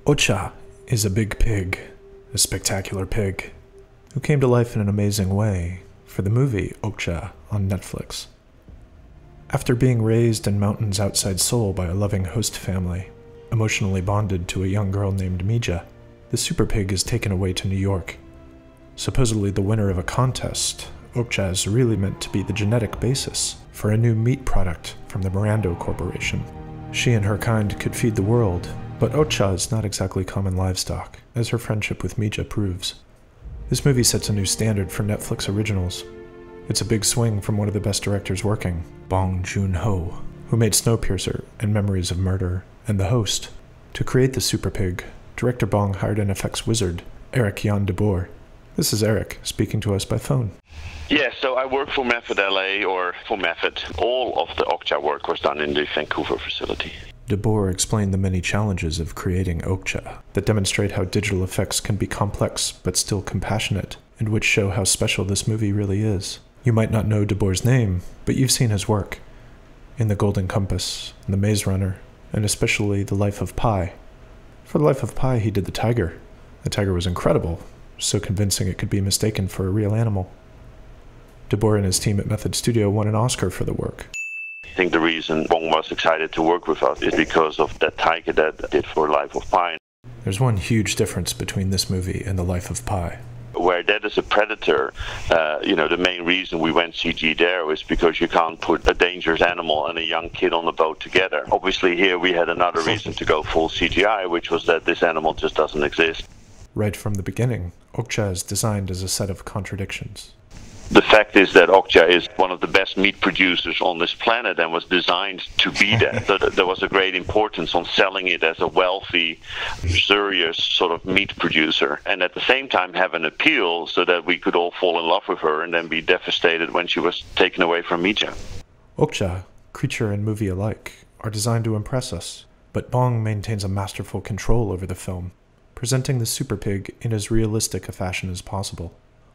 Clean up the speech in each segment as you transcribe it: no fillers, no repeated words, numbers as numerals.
Okja is a big pig, a spectacular pig, who came to life in an amazing way for the movie Okja on Netflix. After being raised in mountains outside Seoul by a loving host family, emotionally bonded to a young girl named Mija, the super pig is taken away to New York. Supposedly the winner of a contest, Okja is really meant to be the genetic basis for a new meat product from the Mirando Corporation. She and her kind could feed the world, but Okja is not exactly common livestock, as her friendship with Mija proves. This movie sets a new standard for Netflix originals. It's a big swing from one of the best directors working, Bong Joon-ho, who made Snowpiercer and Memories of Murder, and The Host. To create the super pig, director Bong hired an effects wizard, Erik-Jan De Boer. This is Eric, speaking to us by phone. Yeah, so I work for Method LA, or for Method. All of the Okja work was done in the Vancouver facility. De Boer explained the many challenges of creating Okja that demonstrate how digital effects can be complex but still compassionate, and which show how special this movie really is. You might not know De Boer's name, but you've seen his work. In The Golden Compass, The Maze Runner, and especially The Life of Pi. For The Life of Pi, he did the tiger. The tiger was incredible, so convincing it could be mistaken for a real animal. De Boer and his team at Method Studio won an Oscar for the work. I think the reason Bong was excited to work with us is because of that tiger that did for Life of Pi. There's one huge difference between this movie and The Life of Pi. Where that is a predator, the main reason we went CG there was because you can't put a dangerous animal and a young kid on the boat together. Obviously here we had another reason to go full CGI, which was that this animal just doesn't exist. Right from the beginning, Okja is designed as a set of contradictions. The fact is that Okja is one of the best meat producers on this planet and was designed to be that. So there was a great importance on selling it as a wealthy, luxurious sort of meat producer, and at the same time have an appeal so that we could all fall in love with her and then be devastated when she was taken away from Mija. Okja, creature and movie alike, are designed to impress us, but Bong maintains a masterful control over the film, presenting the super pig in as realistic a fashion as possible,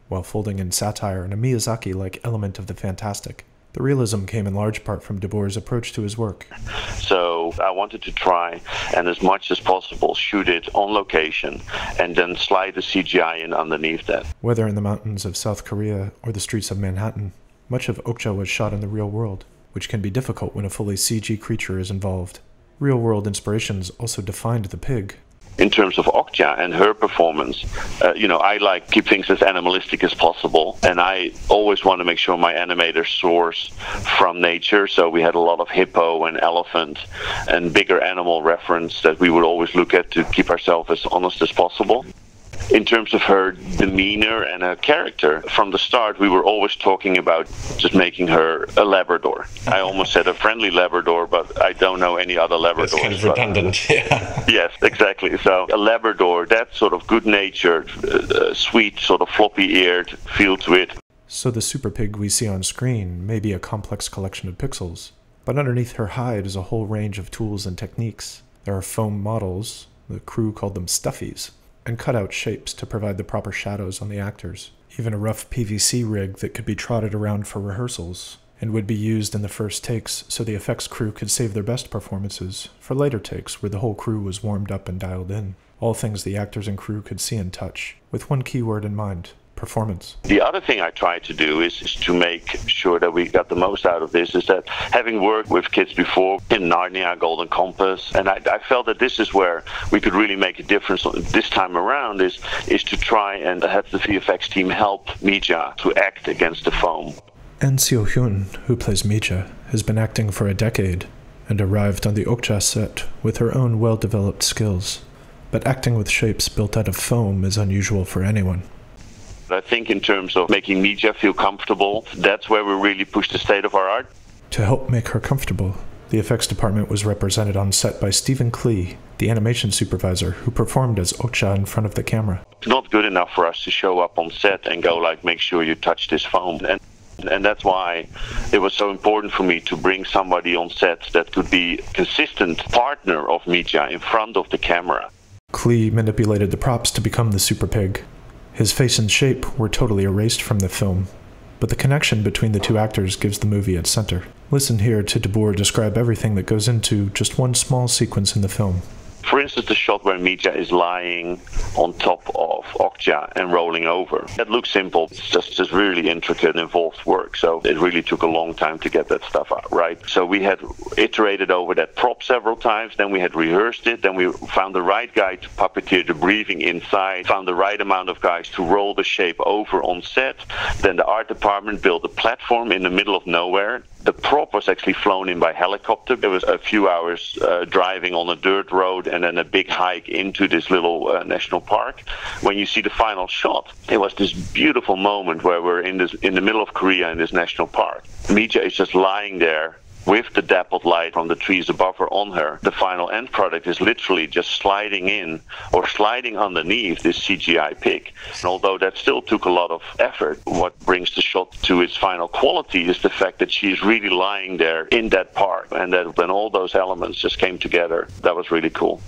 while folding in satire and a Miyazaki-like element of the fantastic. The realism came in large part from De Boer's approach to his work. So I wanted to try, and as much as possible, shoot it on location, and then slide the CGI in underneath that. Whether in the mountains of South Korea or the streets of Manhattan, much of Okja was shot in the real world, which can be difficult when a fully CG creature is involved. Real-world inspirations also defined the pig. In terms of Okja and her performance, I like to keep things as animalistic as possible, and I always want to make sure my animators source from nature, so we had a lot of hippo and elephant and bigger animal reference that we would always look at to keep ourselves as honest as possible. In terms of her demeanor and her character, from the start we were always talking about just making her a Labrador. I almost said a friendly Labrador, but I don't know any other Labradors. It's kind of redundant, yeah. Yes, exactly. So a Labrador, that sort of good-natured, sweet, sort of floppy-eared feel to it. So the super pig we see on screen may be a complex collection of pixels, but underneath her hide is a whole range of tools and techniques. There are foam models, the crew called them stuffies, and cut-out shapes to provide the proper shadows on the actors. Even a rough PVC rig that could be trotted around for rehearsals, and would be used in the first takes so the effects crew could save their best performances for later takes where the whole crew was warmed up and dialed in. All things the actors and crew could see and touch, with one key word in mind: performance. The other thing I try to do is to make sure that we got the most out of this, is that having worked with kids before in Narnia, Golden Compass, and I felt that this is where we could really make a difference this time around, is to try and have the VFX team help Mija to act against the foam. And Seo-hyun, who plays Mija, has been acting for a decade, and arrived on the Okja set with her own well-developed skills. But acting with shapes built out of foam is unusual for anyone. I think in terms of making Mija feel comfortable, that's where we really push the state of our art. To help make her comfortable, the effects department was represented on set by Stephen Klee, the animation supervisor who performed as Okja in front of the camera. It's not good enough for us to show up on set and go like, make sure you touch this foam. And that's why it was so important for me to bring somebody on set that could be a consistent partner of Mija in front of the camera. Klee manipulated the props to become the super pig. His face and shape were totally erased from the film, but the connection between the two actors gives the movie its center. Listen here to De Boer describe everything that goes into just one small sequence in the film. For instance, the shot where Mija is lying on top of Okja and rolling over. That looks simple. It's just really intricate and involved work. So it really took a long time to get that stuff out right. So we had iterated over that prop several times. Then we had rehearsed it. Then we found the right guy to puppeteer the breathing inside. Found the right amount of guys to roll the shape over on set. Then the art department built a platform in the middle of nowhere. The prop was actually flown in by helicopter. There was a few hours driving on a dirt road and then a big hike into this little national park. When you see the final shot, it was this beautiful moment where we're in the middle of Korea in this national park. Mija is just lying there with the dappled light from the trees above her on her. The final end product is literally just sliding in or sliding underneath this CGI pig. And although that still took a lot of effort, what brings the shot to its final quality is the fact that she is really lying there in that park, and that when all those elements just came together, that was really cool.